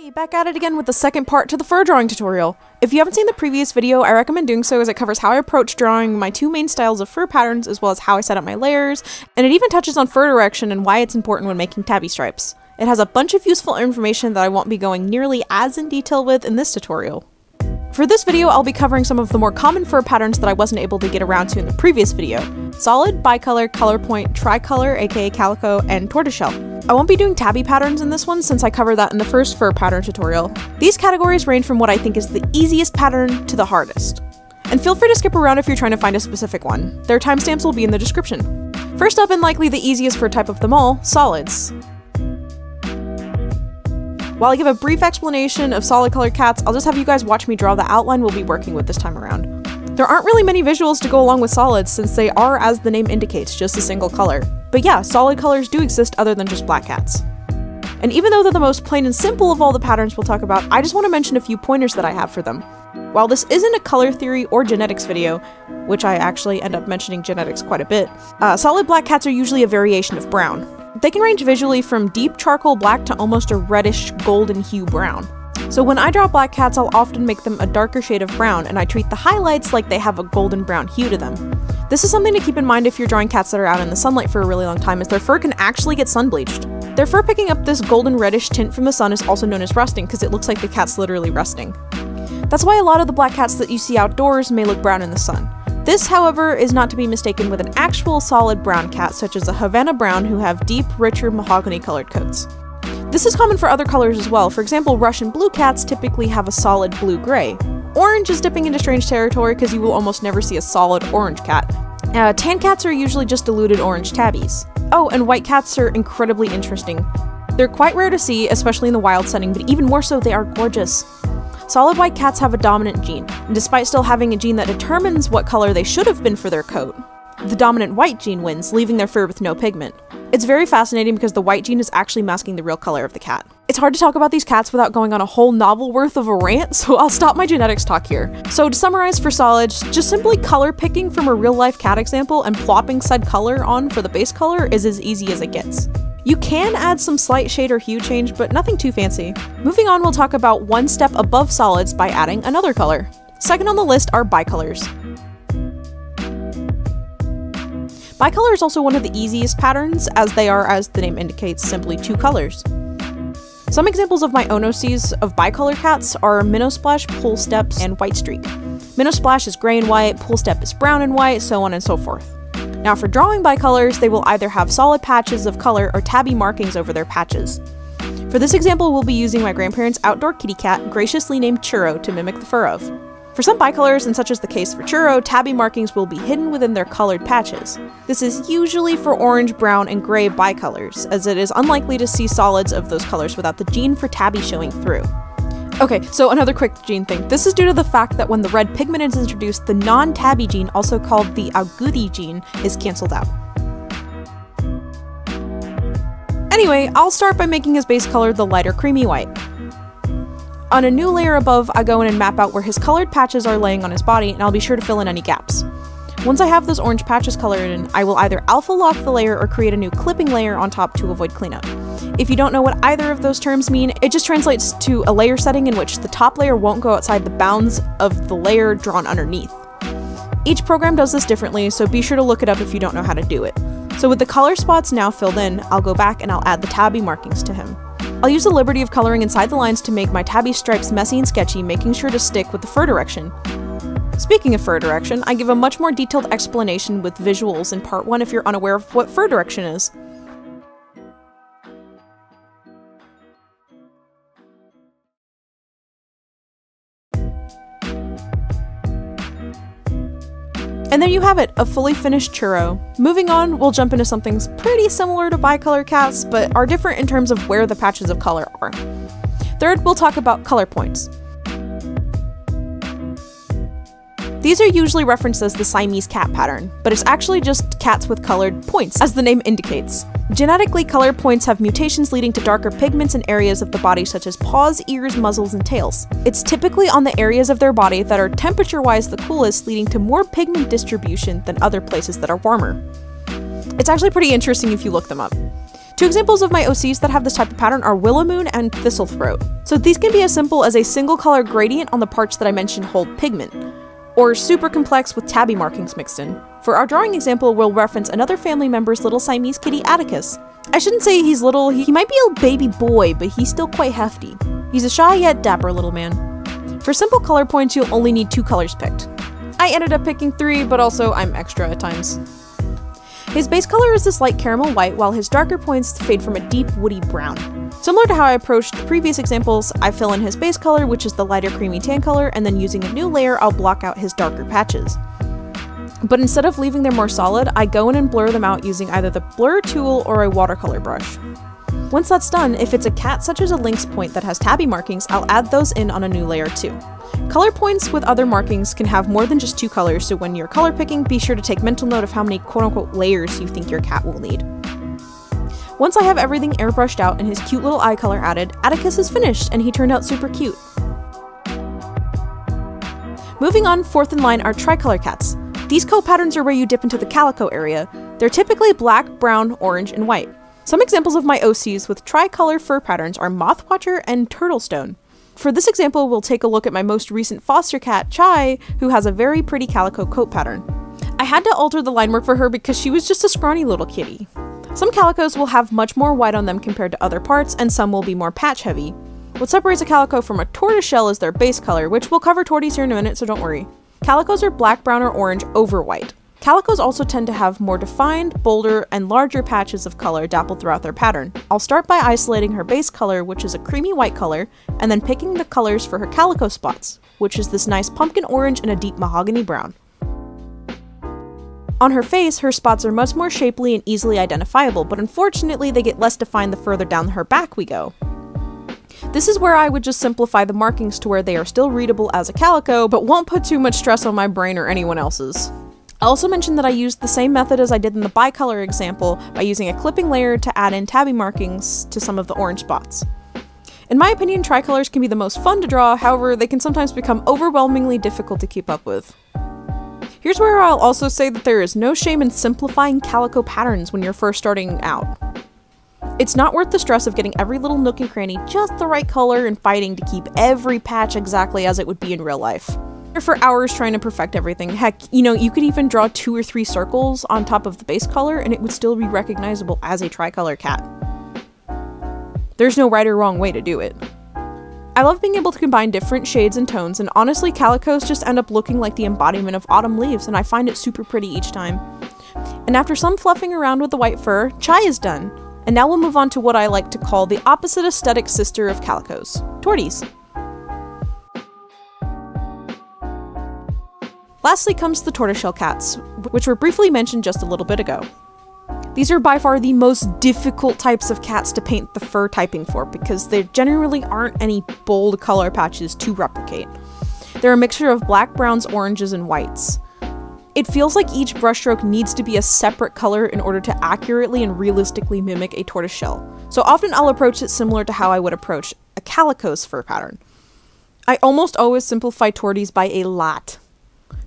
Hey, back at it again with the second part to the fur drawing tutorial. If you haven't seen the previous video, I recommend doing so as it covers how I approach drawing my two main styles of fur patterns as well as how I set up my layers, and it even touches on fur direction and why it's important when making tabby stripes. It has a bunch of useful information that I won't be going nearly as in detail with in this tutorial. For this video, I'll be covering some of the more common fur patterns that I wasn't able to get around to in the previous video. Solid, bicolor, colorpoint, tricolor, aka calico, and tortoiseshell. I won't be doing tabby patterns in this one since I covered that in the first fur pattern tutorial. These categories range from what I think is the easiest pattern to the hardest. And feel free to skip around if you're trying to find a specific one. Their timestamps will be in the description. First up, and likely the easiest fur type of them all, solids. While I give a brief explanation of solid colored cats, I'll just have you guys watch me draw the outline we'll be working with this time around. There aren't really many visuals to go along with solids since they are, as the name indicates, just a single color. But yeah, solid colors do exist other than just black cats. And even though they're the most plain and simple of all the patterns we'll talk about, I just want to mention a few pointers that I have for them. While this isn't a color theory or genetics video, which I actually end up mentioning genetics quite a bit, solid black cats are usually a variation of brown. They can range visually from deep charcoal black to almost a reddish golden hue brown. So when I draw black cats, I'll often make them a darker shade of brown, and I treat the highlights like they have a golden brown hue to them. This is something to keep in mind if you're drawing cats that are out in the sunlight for a really long time, as their fur can actually get sun bleached. Their fur picking up this golden reddish tint from the sun is also known as rusting, because it looks like the cat's literally rusting. That's why a lot of the black cats that you see outdoors may look brown in the sun. This, however, is not to be mistaken with an actual solid brown cat, such as a Havana brown, who have deep, richer, mahogany-colored coats. This is common for other colors as well. For example, Russian blue cats typically have a solid blue-gray. Orange is dipping into strange territory because you will almost never see a solid orange cat. Tan cats are usually just diluted orange tabbies. Oh, and white cats are incredibly interesting. They're quite rare to see, especially in the wild setting, but even more so, they are gorgeous. Solid white cats have a dominant gene, and despite still having a gene that determines what color they should have been for their coat, the dominant white gene wins, leaving their fur with no pigment. It's very fascinating because the white gene is actually masking the real color of the cat. It's hard to talk about these cats without going on a whole novel worth of a rant, so I'll stop my genetics talk here. So to summarize for solids, just simply color picking from a real life cat example and plopping said color on for the base color is as easy as it gets. You can add some slight shade or hue change, but nothing too fancy. Moving on, we'll talk about one step above solids by adding another color. Second on the list are bicolors. Bicolor is also one of the easiest patterns, as they are, as the name indicates, simply two colors. Some examples of my ONOCs of bicolor cats are Minnow Splash, Pool Steps, and White Streak. Minnow Splash is gray and white, Pool Step is brown and white, so on and so forth. Now for drawing bicolors, they will either have solid patches of color or tabby markings over their patches. For this example, we'll be using my grandparents' outdoor kitty cat, graciously named Churro, to mimic the fur of. For some bicolors, and such is the case for Churro, tabby markings will be hidden within their colored patches. This is usually for orange, brown, and gray bicolors, as it is unlikely to see solids of those colors without the gene for tabby showing through. Okay, so another quick gene thing. This is due to the fact that when the red pigment is introduced, the non-tabby gene, also called the agouti gene, is cancelled out. Anyway, I'll start by making his base color the lighter creamy white. On a new layer above, I go in and map out where his colored patches are laying on his body, and I'll be sure to fill in any gaps. Once I have those orange patches colored in, I will either alpha lock the layer or create a new clipping layer on top to avoid cleanup. If you don't know what either of those terms mean, it just translates to a layer setting in which the top layer won't go outside the bounds of the layer drawn underneath. Each program does this differently, so be sure to look it up if you don't know how to do it. So with the color spots now filled in, I'll go back and I'll add the tabby markings to him. I'll use the liberty of coloring inside the lines to make my tabby stripes messy and sketchy, making sure to stick with the fur direction. Speaking of fur direction, I give a much more detailed explanation with visuals in part 1 if you're unaware of what fur direction is. And there you have it, a fully finished Churro. Moving on, we'll jump into something pretty similar to bicolor cats, but are different in terms of where the patches of color are. Third, we'll talk about color points. These are usually referenced as the Siamese cat pattern, but it's actually just cats with colored points, as the name indicates. Genetically, color points have mutations leading to darker pigments in areas of the body such as paws, ears, muzzles, and tails. It's typically on the areas of their body that are temperature-wise the coolest, leading to more pigment distribution than other places that are warmer. It's actually pretty interesting if you look them up. Two examples of my OCs that have this type of pattern are Willow Moon and Thistle Throat. So these can be as simple as a single color gradient on the parts that I mentioned hold pigment, or super complex with tabby markings mixed in. For our drawing example, we'll reference another family member's little Siamese kitty, Atticus. I shouldn't say he's little, he might be a baby boy, but he's still quite hefty. He's a shy yet dapper little man. For simple color points, you'll only need 2 colors picked. I ended up picking 3, but also I'm extra at times. His base color is this light caramel white, while his darker points fade from a deep woody brown. Similar to how I approached the previous examples, I fill in his base color, which is the lighter creamy tan color, and then using a new layer, I'll block out his darker patches. But instead of leaving them more solid, I go in and blur them out using either the blur tool or a watercolor brush. Once that's done, if it's a cat such as a lynx point that has tabby markings, I'll add those in on a new layer too. Color points with other markings can have more than just 2 colors, so when you're color picking, be sure to take mental note of how many quote-unquote layers you think your cat will need. Once I have everything airbrushed out and his cute little eye color added, Atticus is finished and he turned out super cute. Moving on, fourth in line are tricolor cats. These coat patterns are where you dip into the calico area. They're typically black, brown, orange, and white. Some examples of my OCs with tricolor fur patterns are Mothwatcher and Turtlestone. For this example, we'll take a look at my most recent foster cat, Chai, who has a very pretty calico coat pattern. I had to alter the line work for her because she was just a scrawny little kitty. Some calicos will have much more white on them compared to other parts, and some will be more patch heavy. What separates a calico from a tortoiseshell is their base color, which we'll cover torties here in a minute, so don't worry. Calicos are black, brown, or orange over white. Calicos also tend to have more defined, bolder, and larger patches of color dappled throughout their pattern. I'll start by isolating her base color, which is a creamy white color, and then picking the colors for her calico spots, which is this nice pumpkin orange and a deep mahogany brown. On her face, her spots are much more shapely and easily identifiable, but unfortunately they get less defined the further down her back we go. This is where I would just simplify the markings to where they are still readable as a calico, but won't put too much stress on my brain or anyone else's. I also mentioned that I used the same method as I did in the bicolor example by using a clipping layer to add in tabby markings to some of the orange spots. In my opinion, tricolors can be the most fun to draw, however, they can sometimes become overwhelmingly difficult to keep up with. Here's where I'll also say that there is no shame in simplifying calico patterns when you're first starting out. It's not worth the stress of getting every little nook and cranny just the right color and fighting to keep every patch exactly as it would be in real life. For hours trying to perfect everything. Heck, you could even draw 2 or 3 circles on top of the base color and it would still be recognizable as a tricolor cat. There's no right or wrong way to do it. I love being able to combine different shades and tones, and honestly, calicos just end up looking like the embodiment of autumn leaves, and I find it super pretty each time. And after some fluffing around with the white fur, Chai is done. And now we'll move on to what I like to call the opposite aesthetic sister of calicos, torties. Lastly comes the tortoiseshell cats, which were briefly mentioned just a little bit ago. These are by far the most difficult types of cats to paint the fur typing for because there generally aren't any bold color patches to replicate. They're a mixture of black, browns, oranges, and whites. It feels like each brushstroke needs to be a separate color in order to accurately and realistically mimic a tortoiseshell. So often I'll approach it similar to how I would approach a calico's fur pattern. I almost always simplify torties by a lot.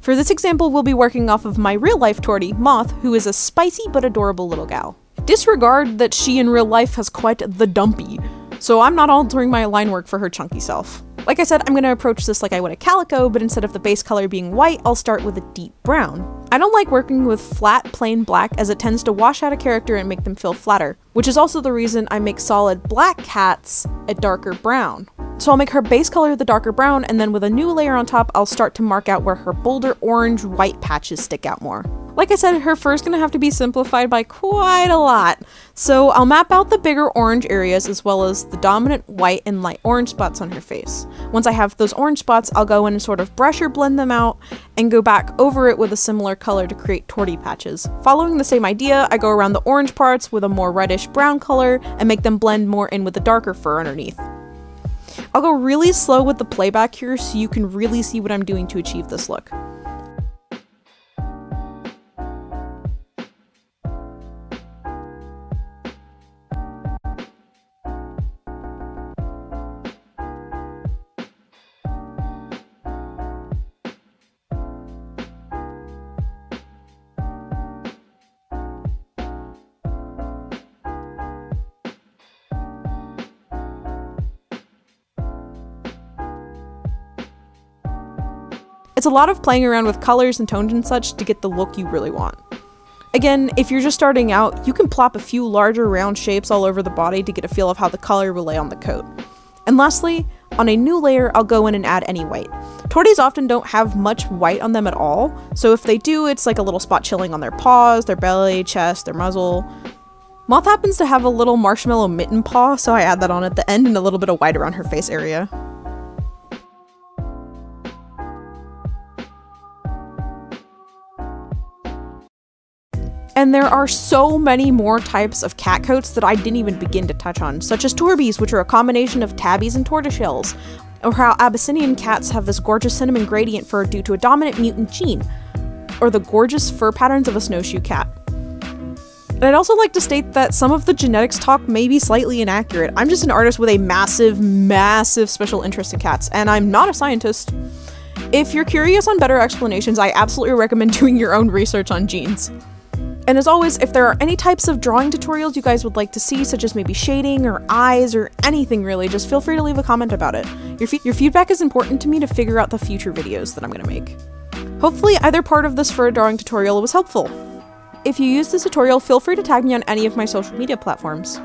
For this example, we'll be working off of my real-life tortie, Moth, who is a spicy but adorable little gal. Disregard that she in real life has quite the dumpy, so I'm not altering my line work for her chunky self. Like I said, I'm going to approach this like I would a calico, but instead of the base color being white, I'll start with a deep brown. I don't like working with flat, plain black as it tends to wash out a character and make them feel flatter, which is also the reason I make solid black cats a darker brown. So I'll make her base color the darker brown, and then with a new layer on top, I'll start to mark out where her bolder orange-white patches stick out more. Like I said, her fur is going to have to be simplified by quite a lot, so I'll map out the bigger orange areas as well as the dominant white and light orange spots on her face. Once I have those orange spots, I'll go in and sort of brush or blend them out and go back over it with a similar color to create tortie patches. Following the same idea, I go around the orange parts with a more reddish brown color and make them blend more in with the darker fur underneath. I'll go really slow with the playback here so you can really see what I'm doing to achieve this look. It's a lot of playing around with colors and tones and such to get the look you really want. Again, if you're just starting out, you can plop a few larger round shapes all over the body to get a feel of how the color will lay on the coat. And lastly, on a new layer, I'll go in and add any white. Torties often don't have much white on them at all, so if they do, it's like a little spot chilling on their paws, their belly, chest, their muzzle. Moth happens to have a little marshmallow mitten paw, so I add that on at the end and a little bit of white around her face area. And there are so many more types of cat coats that I didn't even begin to touch on, such as Torbies, which are a combination of tabbies and tortoiseshells, or how Abyssinian cats have this gorgeous cinnamon gradient fur due to a dominant mutant gene, or the gorgeous fur patterns of a snowshoe cat. And I'd also like to state that some of the genetics talk may be slightly inaccurate. I'm just an artist with a massive, massive special interest in cats, and I'm not a scientist. If you're curious on better explanations, I absolutely recommend doing your own research on genes. And as always, if there are any types of drawing tutorials you guys would like to see, such as maybe shading or eyes or anything really, just feel free to leave a comment about it. Your feedback is important to me to figure out the future videos that I'm gonna make. Hopefully either part of this fur drawing tutorial was helpful. If you use this tutorial, feel free to tag me on any of my social media platforms.